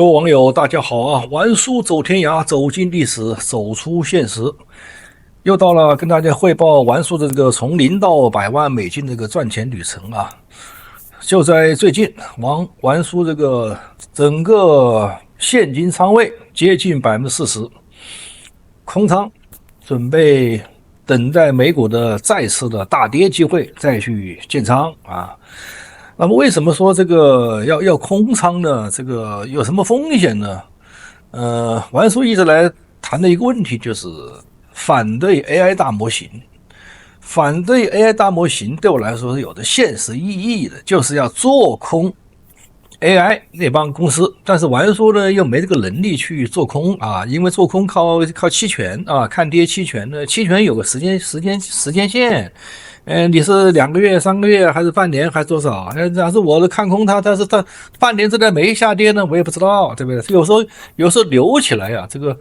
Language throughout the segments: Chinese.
各位网友，大家好啊！玩书走天涯，走进历史，走出现实。又到了跟大家汇报玩书的这个从零到100万美金这个赚钱旅程啊！就在最近，玩书这个整个现金仓位接近40%，空仓，准备等待美股的再次的大跌机会再去建仓啊！那么为什么说这个要空仓呢？这个有什么风险呢？玩叔一直来谈的一个问题就是反对 AI 大模型。反对 AI 大模型对我来说是有着现实意义的，就是要做空 AI 那帮公司，但是玩叔呢又没这个能力去做空啊，因为做空靠期权啊，看跌期权呢，期权有个时间线。你是2个月、3个月，还是半年，还是多少？假是我的看空它，但是它半年之内没下跌呢，我也不知道，对不对？有时候留起来呀，这个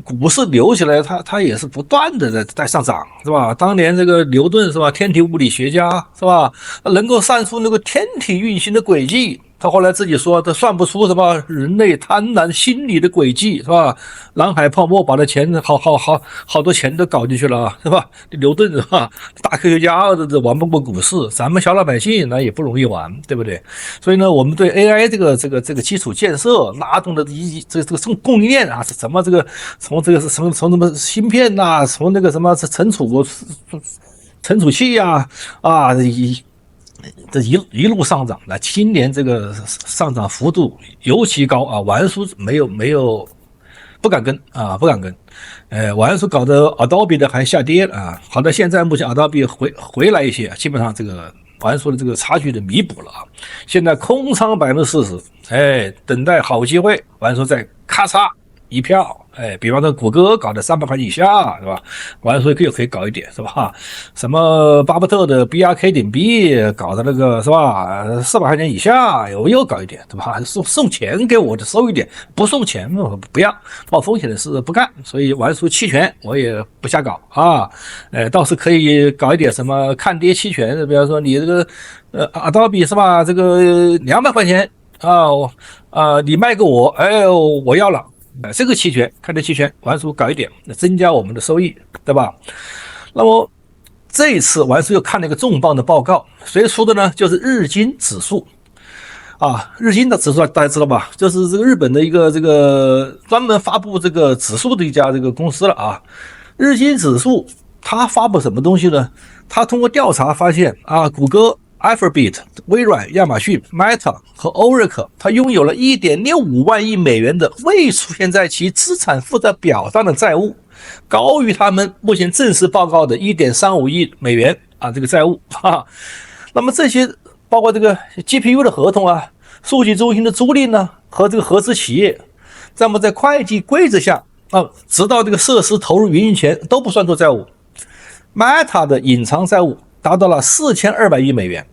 股市留起来，它也是不断的在上涨，是吧？当年这个牛顿是吧，天体物理学家是吧，能够算出那个天体运行的轨迹。他后来自己说，他算不出什么人类贪婪心理的轨迹，是吧？南海泡沫把他钱好多钱都搞进去了，是吧？牛顿是吧？大科学家这玩不过股市，咱们小老百姓那也不容易玩，对不对？所以呢，我们对 AI 这个基础建设拉动的这个供应链啊，是什么这个从什么芯片呐、从那个什么存储器呀这一路上涨，那今年这个上涨幅度尤其高啊！玩叔没有不敢跟啊，不敢跟。玩叔搞得 Adobe 的还下跌啊，好在现在目前 Adobe 回来一些，基本上这个玩叔的这个差距的弥补了啊。现在空仓40%，等待好机会，玩叔再咔嚓一票。比方说谷歌搞的300块以下，是吧？玩说又可以搞一点，是吧？什么巴菲特的 BRK.B 搞的那个是吧？400块钱以下，我又搞一点，对吧？送钱给我就收一点，不送钱不要，冒风险的事不干。所以玩出期权我也不瞎搞啊。倒是可以搞一点什么看跌期权，比方说你这个Adobe 是吧？这个200块钱啊你卖给我，我要了。这个期权，看这期权，玩叔搞一点，增加我们的收益，对吧？那么这一次玩叔又看了一个重磅的报告，谁出的呢？就是日经指数啊，日经的指数大家知道吧？就是这个日本的一个这个专门发布这个指数的一家这个公司了啊。日经指数它发布什么东西呢？它通过调查发现啊，谷歌、Alphabet、微软、亚马逊、Meta 和 Oracle， 它拥有了1.65万亿美元的未出现在其资产负债表上的债务，高于他们目前正式报告的1.35亿美元啊这个债务哈。那么这些包括这个 GPU 的合同啊、数据中心的租赁呢和这个合资企业，那么在会计规则下啊，直到这个设施投入运营前都不算作债务。Meta 的隐藏债务达到了4200亿美元，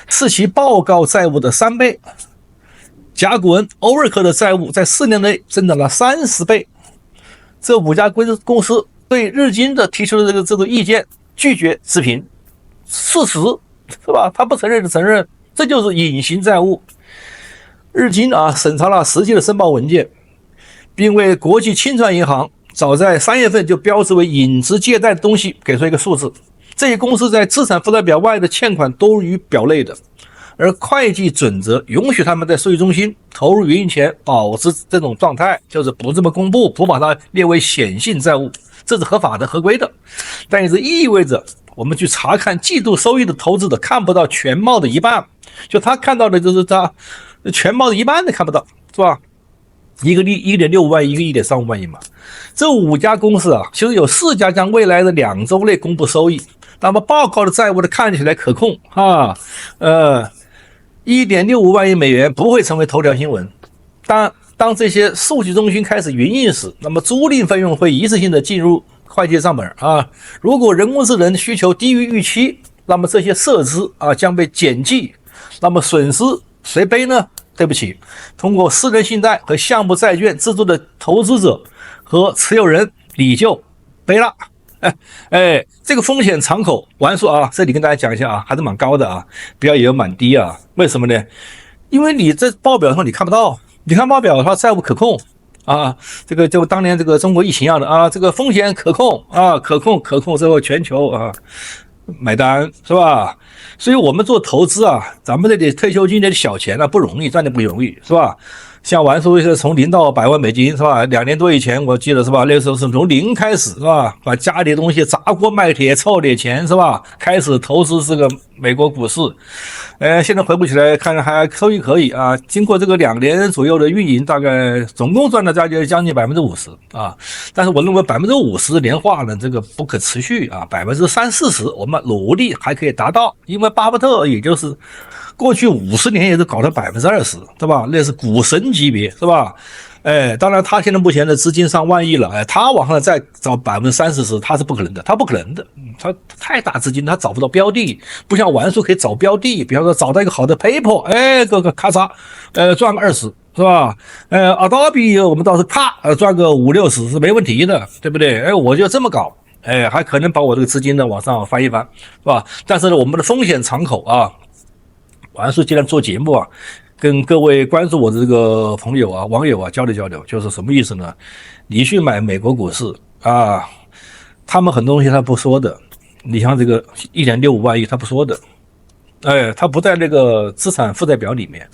是其报告债务的3倍。甲骨文 Oracle 的债务在4年内增长了30倍。这5家公司对日经的提出的这种意见拒绝置评，事实是吧？他不承认就承认，这就是隐形债务。日经啊审查了实际的申报文件，并为国际清算银行早在3月份就标志为隐职借贷的东西给出一个数字。这些公司在资产负债表外的欠款多于表内的，而会计准则允许他们在数据中心投入运营前保持这种状态，就是不这么公布，不把它列为显性债务，这是合法的、合规的。但也是意味着我们去查看季度收益的投资者看不到全貌的一半，就他看到的就是他全貌的一半都看不到，是吧？一个1.65万亿，一个1.35万亿嘛。这5家公司啊，其实有4家将未来的2周内公布收益。那么报告的债务的看起来可控啊，1.65万亿美元不会成为头条新闻。当这些数据中心开始运营时，那么租赁费用会一次性的进入会计账本啊。如果人工智能需求低于预期，那么这些设施啊将被减记，那么损失谁背呢？对不起，通过私人信贷和项目债券资助的投资者和持有人你就背了。这个风险敞口，玩说啊，这里跟大家讲一下啊，还是蛮高的啊，不要以为蛮低啊。为什么呢？因为你在报表上你看不到，你看报表，它债务可控啊，这个就当年这个中国疫情一样的啊，这个风险可控啊，可控之后全球啊买单是吧？所以我们做投资啊，咱们这点退休金的小钱啊不容易赚的不容易是吧？像玩叔是从0到100万美金是吧？2年多以前我记得是吧？那个时候是从零开始是吧？把家里的东西砸锅卖铁凑点钱是吧？开始投资这个美国股市，现在回顾起来看还收益可以啊。经过这个2年左右的运营，大概总共赚了将近50%啊。但是我认为50%年化呢，这个不可持续啊，30-40%我们努力还可以达到，因为巴菲特也就是过去50年也是搞到20%，对吧？那是股神级别，是吧？当然他现在目前的资金上万亿了，他往上再找30%，他是不可能的，他不可能的，他太大资金，他找不到标的，不像玩叔可以找标的，比方说找到一个好的 paper，各个咔嚓，赚个20%。是吧？Adobe 我们倒是啪赚个50-60是没问题的，对不对？我就这么搞，还可能把我这个资金呢往上翻一翻，是吧？但是呢，我们的风险敞口啊，玩叔既然做节目啊，跟各位关注我的这个朋友啊、网友啊交流，就是什么意思呢？你去买美国股市啊，他们很多东西他不说的，你像这个1.65万亿他不说的，他不在那个资产负债表里面。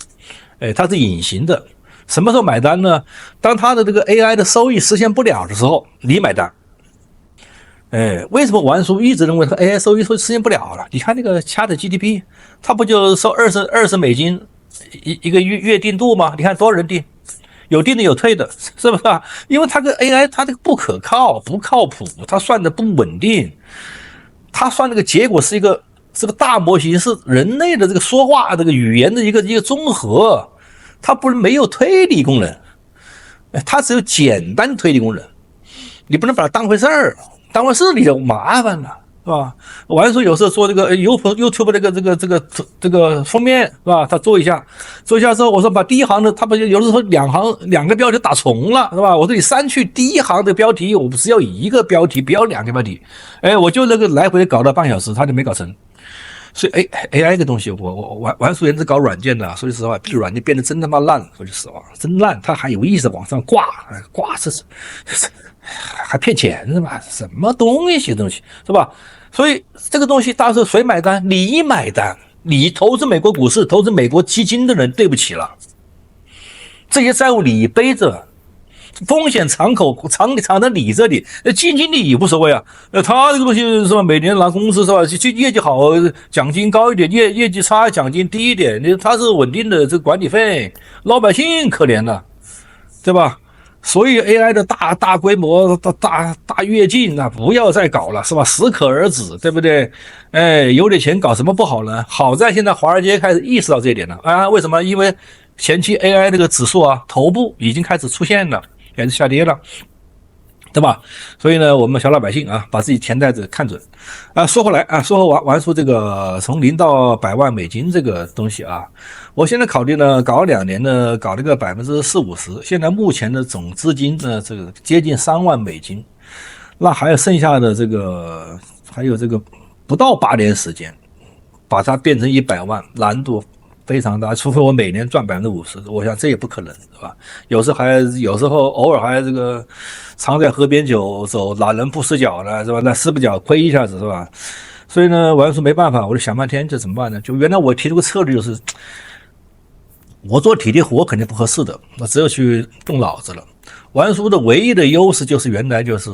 它是隐形的，什么时候买单呢？当它的这个 AI 的收益实现不了的时候，你买单。为什么玩叔一直认为它 AI 收益实现不了了？你看那个ChatGPT，它不就收20美金一个月定度吗？你看多少人定，有定的有退的，是不是啊？因为它个 AI 它这个不可靠、不靠谱，它算的不稳定，它算那个结果是一个。这个大模型是人类的这个说话这个语言的一个综合，它不是没有推理功能，它只有简单推理功能，你不能把它当回事儿，当回事你就麻烦了，是吧？我还说有时候做这个 YouTube 这个封面是吧？他做一下之后，我说把第一行的，他不有的时候两个标题打重了是吧？我说你删去第一行的标题，我只要一个标题，不要2个标题，我就那个来回搞了半小时，他就没搞成。所以 AI 这东西，我玩叔原是搞软件的，说句实话，软件变得真他妈烂，说句实话，真烂。他还有意识往上挂这是还骗钱是吧？什么东西是吧？所以这个东西到时候谁买单？你买单，你投资美国股市、投资美国基金的人，对不起了，这些债务你背着。风险敞口藏在你这里，基金经理也无所谓啊。他这个东西是吧？每年拿工资是吧？业绩好奖金高一点，业绩差奖金低一点，他是稳定的这个管理费，老百姓可怜了，对吧？所以 AI 的大规模大跃进啊，不要再搞了，是吧？适可而止，对不对？有点钱搞什么不好呢？好在现在华尔街开始意识到这一点了啊。为什么？因为前期 AI 这个指数啊，头部已经开始出现了。开始下跌了，对吧？所以呢，我们小老百姓啊，把自己钱袋子看准啊。说回来啊，说玩出这个从0到100万美金这个东西啊，我现在考虑呢，搞2年呢，搞这个40-50%。现在目前的总资金呢，这个接近3万美金，那还有剩下的这个，还有这个不到8年时间，把它变成100万，难度非常大，除非我每年赚50%，我想这也不可能，是吧？有时候偶尔还这个常在河边走，懒人不湿脚呢，是吧？那湿不脚亏一下子，是吧？所以呢，我要是没办法，我就想半天，这怎么办呢？就原来我提这个策略就是，我做体力活肯定不合适的，我只有去动脑子了。玩叔的唯一的优势就是原来就是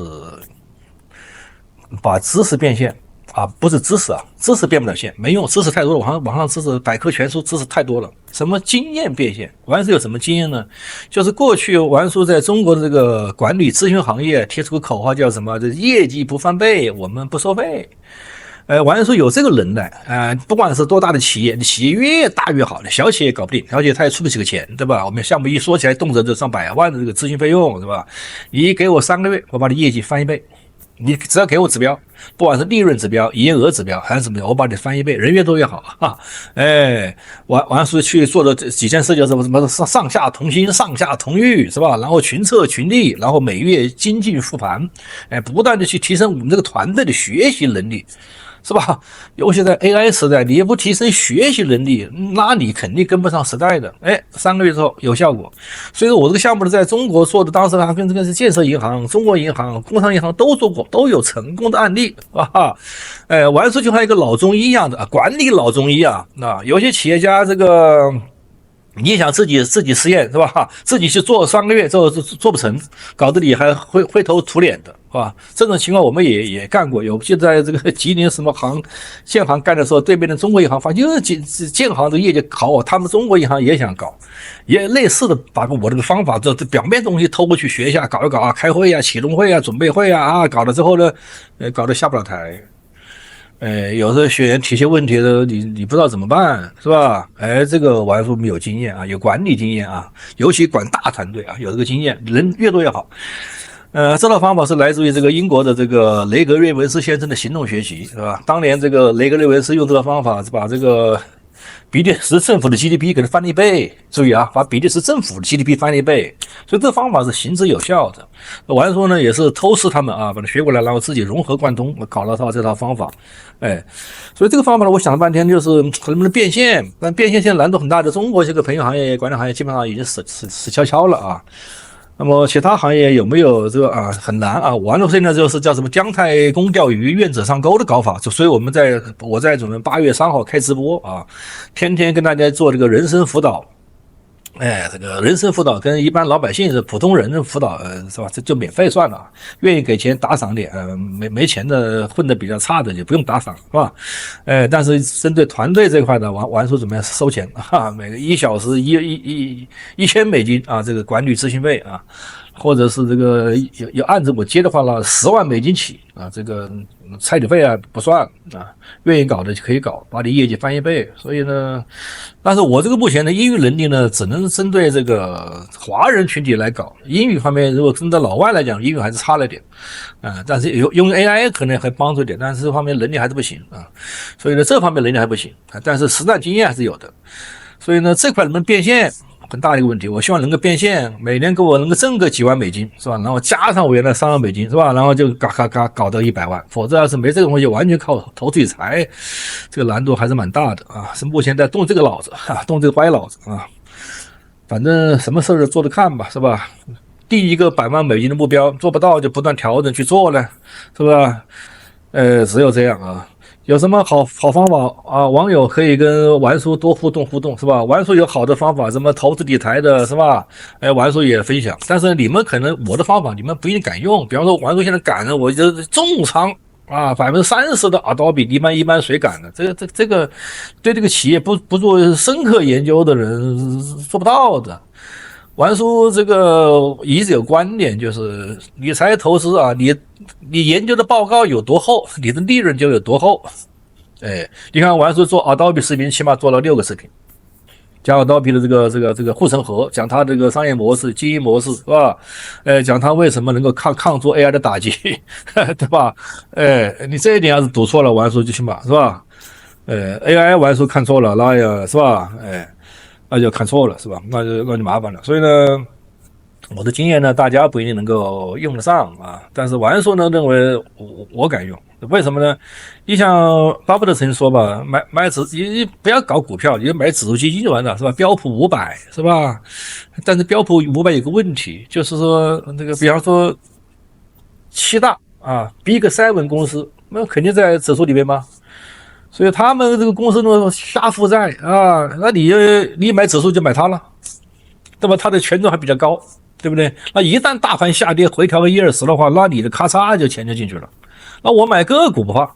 把知识变现。不是知识啊，知识变不了现，没用，知识太多了，网上知识百科全书知识太多了。什么经验变现？玩叔有什么经验呢？就是过去玩叔在中国的这个管理咨询行业贴出个口号叫什么？这业绩不翻倍，我们不收费。玩叔有这个能耐不管是多大的企业，企业越大越好，小企业搞不定，而且他也出不起个钱，对吧？我们项目一说起来，动辄就上100万的这个咨询费用，是吧？你给我3个月，我把你业绩翻1倍。你只要给我指标，不管是利润指标、营业额指标还是什么，我把你翻1倍，人越多越好哈。完是去做的几件事，就是什么上下同心、上下同欲，是吧？然后群策群力，然后每月精进复盘，不断的去提升我们这个团队的学习能力。是吧？尤其在 AI 时代，你也不提升学习能力，那你肯定跟不上时代的。哎，3个月之后有效果。所以说我这个项目呢，在中国做的，当时还跟这个是建设银行、中国银行、工商银行都做过，都有成功的案例啊。玩书就像一个老中医一样的管理老中医啊。那有些企业家这个。你想自己实验是吧？自己去做3个月做不成，搞得你还灰头土脸的，是吧？这种情况我们也干过，有就在这个吉林什么建行干的时候，对面的中国银行发现建行的业绩好，他们中国银行也想搞，也类似的把我这个方法这表面东西偷过去学一下，搞一搞啊，开会啊，启动会啊，准备会啊，搞了之后呢，搞得下不了台。有时候学员提些问题的，你不知道怎么办，是吧？这个玩书没有经验啊，有管理经验啊，尤其管大团队啊，有这个经验，人越多越好。这套方法是来自于这个英国的这个雷格瑞文斯先生的行动学习，是吧？当年这个雷格瑞文斯用这个方法是把这个比利时政府的 GDP 给它翻了1倍，注意啊，把比利时政府的 GDP 翻了1倍，所以这方法是行之有效的。玩书呢也是偷师他们啊，把它学过来，然后自己融合贯通，搞了这套方法。所以这个方法呢，我想了半天就是能不能变现，但变现现在难度很大的，中国这个培训行业、管理行业基本上已经死翘翘了啊。那么其他行业有没有这个啊？很难啊！玩的现在就是叫什么姜太公钓鱼，愿者上钩的搞法。所以我在准备8月3号开直播啊，天天跟大家做这个人生辅导。这个人生辅导跟一般老百姓是普通人的辅导，是吧？这就免费算了，愿意给钱打赏点，没钱的混得比较差的就不用打赏，是吧？但是针对团队这块的玩书怎么样收钱啊？每个1小时$1000啊，这个管理咨询费啊，或者是这个有按着我接的话呢，$10万起啊，这个彩礼费啊不算啊，愿意搞的就可以搞，把你业绩翻1倍。所以呢，但是我这个目前的英语能力呢，只能针对这个华人群体来搞。英语方面，如果针对老外来讲，英语还是差了点但是用 AI 可能还帮助点，但是这方面能力还是不行啊。所以呢，这方面能力还不行但是实战经验还是有的。所以呢，这块能不能变现？很大的一个问题，我希望能够变现，每年给我能够挣个几万美金，是吧？然后加上我原来3万美金，是吧？然后就搞到100万，否则要是没这个东西，完全靠投自己财，这个难度还是蛮大的啊！是目前在动这个脑子动这个歪脑子啊！反正什么事儿做着看吧，是吧？第一个100万美金的目标做不到，就不断调整去做了，是吧？只有这样啊。有什么好方法啊？网友可以跟玩书多互动，是吧？玩书有好的方法，什么投资理财的，是吧？玩书也分享，但是你们可能我的方法你们不一定敢用。比方说玩书现在赶着我就重仓啊，30%的 Adobe， 一般谁敢呢？这个对这个企业不做深刻研究的人做不到的。玩书这个一直有观点，就是理财投资啊，你研究的报告有多厚，你的利润就有多厚。你看玩书做 Adobe 视频，起码做了6个视频，讲 Adobe 的这个护城河，讲它这个商业模式、经营模式，是吧？讲它为什么能够抗住 AI 的打击，对吧？你这一点要是读错了，玩书就起码是吧？AI 玩书看错了，那也是吧？那就看错了，是吧？那就麻烦了。所以呢，我的经验呢，大家不一定能够用得上啊。但是玩书呢，认为我敢用，为什么呢？你像巴菲特曾经说吧，你不要搞股票，你就买指数基金就完了，是吧？标普500，是吧？但是标普500有个问题，就是说那个，比方说7大啊 ，Big 7公司，那肯定在指数里面吗？所以他们这个公司呢瞎负债啊，那你买指数就买它了，对吧？它的权重还比较高，对不对？那一旦大盘下跌回调个1-20的话，那你的咔嚓就钱就进去了。那我买个股不怕，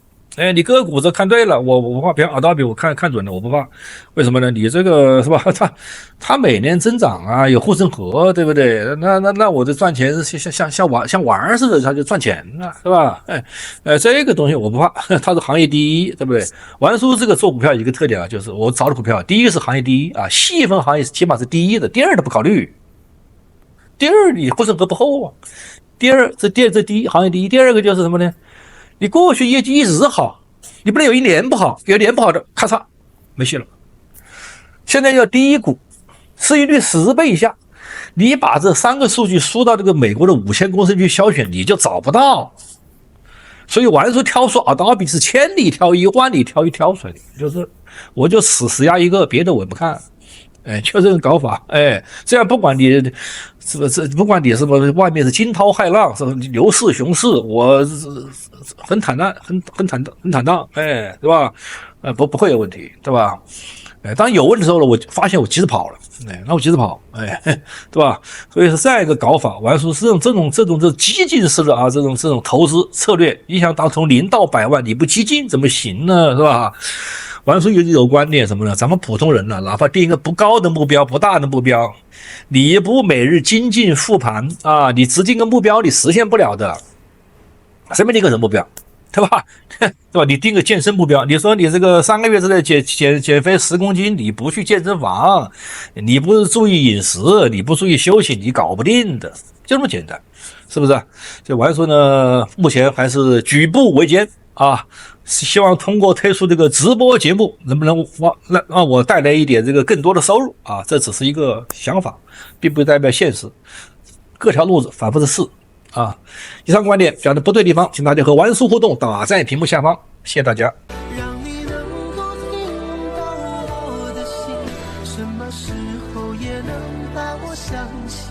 你个股这看对了，我不怕，比方 Adobe 我看准了，我不怕。为什么呢？你这个是吧？它每年增长啊，有护城河，对不对？那我的赚钱像玩似的，它就赚钱了，是吧？这个东西我不怕，它是行业第一，对不对？玩书这个做股票有一个特点啊，就是我找的股票，第一是行业第一啊，细分行业起码是第一的，第二的不考虑。第二你护城河不厚啊。第二这第一行业第一，第二个就是什么呢？你过去业绩一直好，你不能有1年不好，有1年不好的咔嚓没戏了。现在要第一股，市盈率10倍以下，你把这3个数据输到这个美国的5000公司去挑选，你就找不到。所以玩叔挑出 Adobe 是千里挑一、万里挑一挑出来的，就是我就死压一个，别的我不看。就这种搞法，这样不管你不管你什么外面是惊涛骇浪，是牛市熊市，我很坦荡，很坦荡，对吧？不会有问题，对吧？当有问题的时候呢，我发现我急着跑了，那我急着跑，对吧？所以是这样一个搞法。玩叔是这种激进式的啊，这种投资策略，你想从0到100万，你不激进怎么行呢？是吧？玩叔有观念什么呢？咱们普通人呢，哪怕定一个不高的目标、不大的目标，你不每日精进复盘啊，你只定个目标，你实现不了的。谁没定个什么目标？对吧？对吧？你定个健身目标，你说你这个3个月之内减肥10公斤，你不去健身房，你不注意饮食，你不注意休息，你搞不定的，就这么简单，是不是？这玩说呢，目前还是举步维艰啊，希望通过推出这个直播节目，能不能让我带来一点这个更多的收入啊？这只是一个想法，并不代表现实，各条路子反复的试。以上观点讲的不对地方，请大家和玩叔互动，打在屏幕下方，谢谢大家。让你能够听到我的心，什么时候也能把我想起。